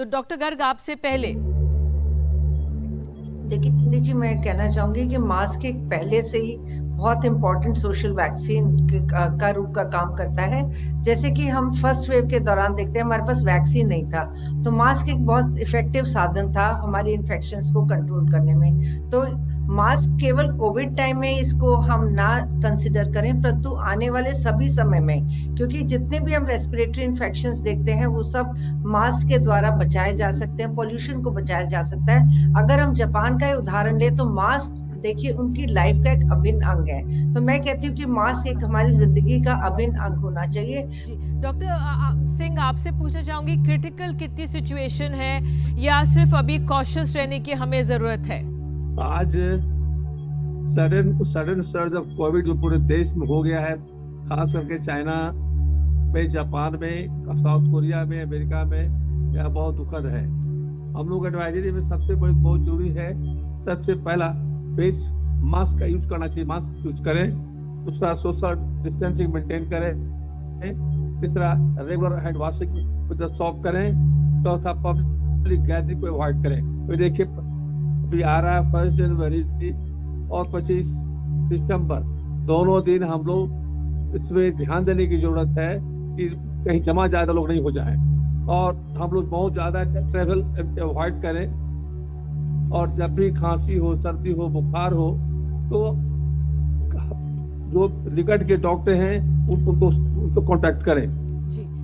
तो डॉक्टर गर्ग आपसे पहले देखिए जी, मैं कहना चाहूंगी कि मास्क एक पहले से ही बहुत इंपॉर्टेंट सोशल वैक्सीन का रूप का काम करता है। जैसे कि हम फर्स्ट वेव के दौरान देखते हैं, हमारे पास वैक्सीन नहीं था, तो मास्क एक बहुत इफेक्टिव साधन था हमारी इन्फेक्शंस को कंट्रोल करने में। तो मास्क केवल कोविड टाइम में इसको हम ना कंसिडर करें, परंतु आने वाले सभी समय में, क्योंकि जितने भी हम रेस्पिरेटरी इन्फेक्शंस देखते हैं वो सब मास्क के द्वारा बचाए जा सकते हैं, पोल्यूशन को बचाया जा सकता है। अगर हम जापान का उदाहरण ले तो मास्क देखिए उनकी लाइफ का एक अभिन्न अंग है। तो मैं कहती हूँ कि मास्क एक हमारी जिंदगी का अभिन्न अंग होना चाहिए। डॉक्टर सिंह आपसे पूछना चाहूंगी, क्रिटिकल कितनी सिचुएशन है या सिर्फ अभी कॉशियस रहने की हमें जरूरत है? आज सडन सर्ज ऑफ कोविड जो पूरे देश में हो गया है, खास करके चाइना में, जापान में, साउथ कोरिया में, अमेरिका में, यह बहुत दुखद है। हम लोग एडवाइजरी में सबसे बड़ी बहुत जरूरी है, सबसे पहला फेस मास्क का यूज करना चाहिए, मास्क यूज करें। दूसरा सोशल डिस्टेंसिंग मेंटेन करें। तीसरा regular hand washing with soap करें। चौथा पब्लिक गैदरिंग को अवॉइड करें। तो देखिए अभी आ रहा है 1 जनवरी और 25 दिसंबर, दोनों दिन हम लोग इसमें ध्यान देने की जरूरत है कि कहीं जमा ज्यादा लोग नहीं हो जाए, और हम लोग बहुत ज्यादा ट्रेवल अवॉइड करें। और जब भी खांसी हो, सर्दी हो, बुखार हो, तो जो निकट के डॉक्टर हैं उनको कांटेक्ट करें।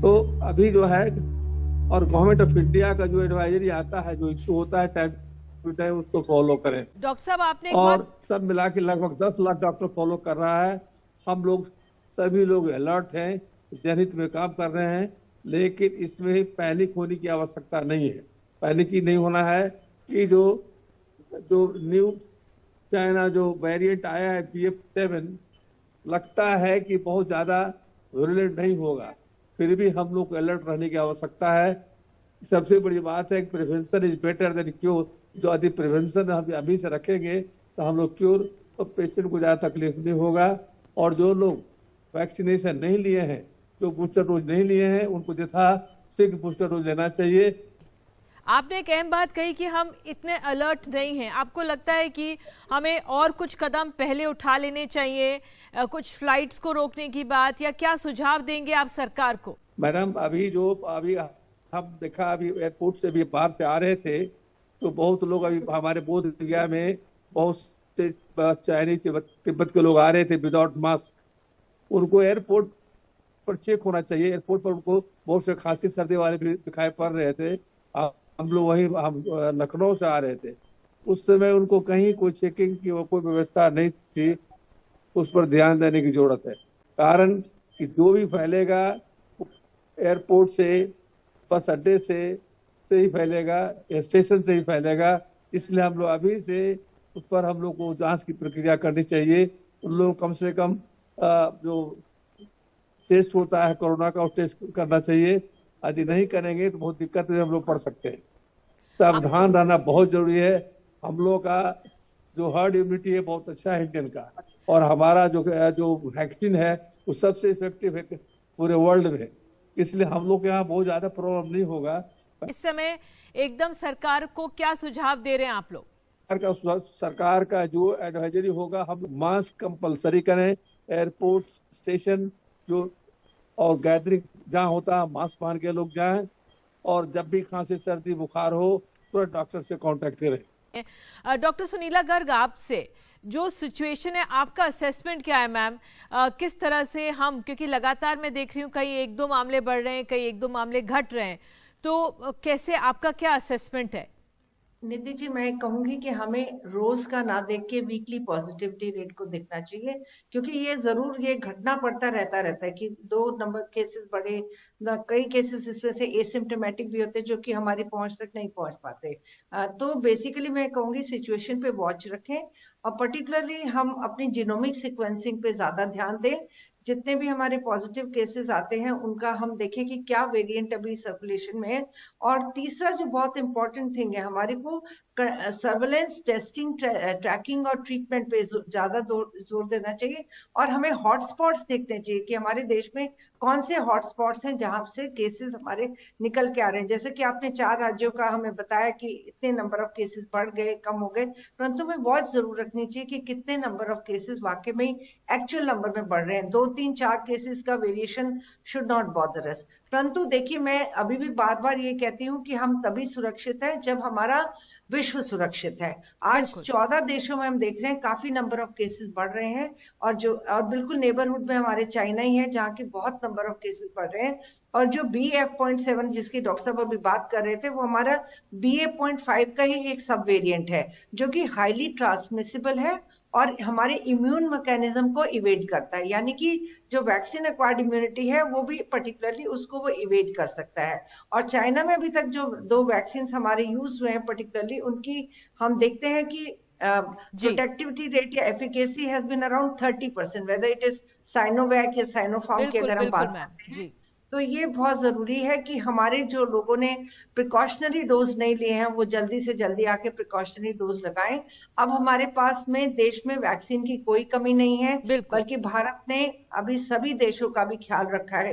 तो अभी जो है, और गवर्नमेंट ऑफ इंडिया का जो एडवाइजरी आता है, जो इश्यू होता है टाइम टू टाइम, उसको फॉलो करें। डॉक्टर साहब आपने और सब मिला के लगभग 10 लाख डॉक्टर फॉलो कर रहा है। हम लोग सभी लोग अलर्ट हैं, जनहित में काम कर रहे हैं, लेकिन इसमें पैनिक होने की आवश्यकता नहीं है। पैनिक ही नहीं होना है कि जो न्यू चाइना जो वेरिएंट आया है BF7, लगता है कि बहुत ज्यादा विरुलेंट नहीं होगा, फिर भी हम लोग को अलर्ट रहने की आवश्यकता है। सबसे बड़ी बात है कि prevention is better than cure. जो यदि प्रिवेंशन हम अभी से रखेंगे तो हम लोग क्योर, तो पेशेंट को ज्यादा तकलीफ नहीं होगा। और जो लोग वैक्सीनेशन नहीं लिए हैं, जो बूस्टर डोज नहीं लिए हैं, उनको यथाशीघ्र बूस्टर डोज लेना चाहिए। आपने एक अहम बात कही कि हम इतने अलर्ट नहीं हैं। आपको लगता है कि हमें और कुछ कदम पहले उठा लेने चाहिए, कुछ फ्लाइट्स को रोकने की बात, या क्या सुझाव देंगे आप सरकार को? मैडम अभी हम देखा, अभी एयरपोर्ट से भी बाहर से आ रहे थे, तो बहुत लोग अभी हमारे बोध गया में बहुत से चाइनीज तिब्बत के लोग आ रहे थे विदाउट मास्क। उनको एयरपोर्ट पर चेक होना चाहिए। एयरपोर्ट पर उनको बहुत से खांसी सर्दी वाले भी दिखाई पड़ रहे थे। हम लोग हम लखनऊ से आ रहे थे, उस समय उनको कहीं कोई चेकिंग की कोई व्यवस्था नहीं थी। उस पर ध्यान देने की जरूरत है, कारण कि जो भी फैलेगा एयरपोर्ट से, बस अड्डे से ही फैलेगा, स्टेशन से ही फैलेगा। इसलिए हम लोग अभी से उस पर हम लोग को जांच की प्रक्रिया करनी चाहिए। उन लोग कम से कम जो टेस्ट होता है कोरोना का, वो टेस्ट करना चाहिए। यदि नहीं करेंगे तो बहुत दिक्कत में हम लोग पड़ सकते हैं। सावधान रहना बहुत जरूरी है। हम लोग का जो हर्ड इम्यूनिटी है बहुत अच्छा है इंडियन का, और हमारा जो वैक्सीन है वो सबसे इफेक्टिव है पूरे वर्ल्ड में। इसलिए हम लोग के यहाँ बहुत ज्यादा प्रॉब्लम नहीं होगा। इस समय एकदम सरकार को क्या सुझाव दे रहे हैं आप लोग? सरकार का जो एडवाइजरी होगा, हम मास्क कंपलसरी करें, एयरपोर्ट, स्टेशन जो और गैदरिंग जहाँ होता है मास्क पहन के लोग जाएं, और जब भी खांसी सर्दी बुखार हो तुरंत डॉक्टर से कांटेक्ट करें। डॉक्टर सुनीला गर्ग, आपसे जो सिचुएशन है, आपका असेसमेंट क्या है मैम? किस तरह से हम, क्योंकि लगातार मैं देख रही हूँ कहीं 1-2 मामले बढ़ रहे हैं, कहीं 1-2 मामले घट रहे हैं, तो कैसे, आपका क्या असेसमेंट है? निधि जी, मैं कहूंगी कि हमें रोज का ना देख के वीकली पॉजिटिविटी रेट को देखना चाहिए, क्योंकि ये घटना पड़ता रहता है कि 2 नंबर केसेस बढ़े, कई केसेस इसमें से एसिम्टोमेटिक भी होते हैं जो कि हमारी पहुंच तक नहीं पहुंच पाते। तो बेसिकली मैं कहूंगी सिचुएशन पे वॉच रखें, और पर्टिकुलरली हम अपनी जीनोमिक सिक्वेंसिंग पे ज्यादा ध्यान दें। जितने भी हमारे पॉजिटिव केसेस आते हैं उनका हम देखें कि क्या वेरिएंट अभी सर्कुलेशन में है। और तीसरा जो बहुत इंपॉर्टेंट थिंग है, हमारे को सर्वेलेंस, टेस्टिंग, ट्रैकिंग और ट्रीटमेंट पे ज्यादा जोर देना चाहिए। और हमें हॉटस्पॉट्स देखने चाहिए कि हमारे देश में कौन से हॉटस्पॉट्स हैं जहां से केसेस हमारे निकल के आ रहे हैं। जैसे कि आपने 4 राज्यों का हमें बताया कि इतने नंबर ऑफ केसेस बढ़ गए, कम हो गए, परंतु हमें वॉच जरूर रखनी चाहिए कि कितने नंबर ऑफ केसेस वाकई में एक्चुअल नंबर में बढ़ रहे हैं। 2, 3, 4 केसेस का वेरिएशन शुड नॉट बॉदर अस। परंतु देखिए, मैं अभी भी बार बार ये कहती हूँ कि हम तभी सुरक्षित हैं जब हमारा विश्व सुरक्षित है। आज 14 देशों में हम देख रहे हैं काफी नंबर ऑफ केसेस बढ़ रहे हैं, और बिल्कुल नेबरहुड में हमारे चाइना ही है जहाँ की बहुत नंबर ऑफ केसेस बढ़ रहे हैं। और जो BF.7 जिसकी डॉक्टर साहब अभी बात कर रहे थे, वो हमारा BA.5 का ही एक सब वेरिएंट है जो कि हाईली ट्रांसमिसिबल है और हमारे इम्यून मैकेनिज्म को इवेड करता है। यानी कि जो वैक्सीन एक्वायर्ड इम्यूनिटी है वो भी पर्टिकुलरली उसको वो इवेड कर सकता है। और चाइना में अभी तक जो 2 वैक्सीन हमारे यूज हुए हैं पर्टिकुलरली, उनकी हम देखते हैं कि प्रोटेक्टिविटी रेट या efficacy has been around 30%, whether it is Sinovac या साइनोफार्म की अगर हम बात करते हैं। तो ये बहुत जरूरी है कि हमारे जो लोगों ने प्रिकॉशनरी डोज नहीं लिए हैं वो जल्दी से जल्दी आके प्रिकॉशनरी डोज लगाएं। अब हमारे पास में देश में वैक्सीन की कोई कमी नहीं है, बल्कि भारत ने अभी सभी देशों का भी ख्याल रखा है।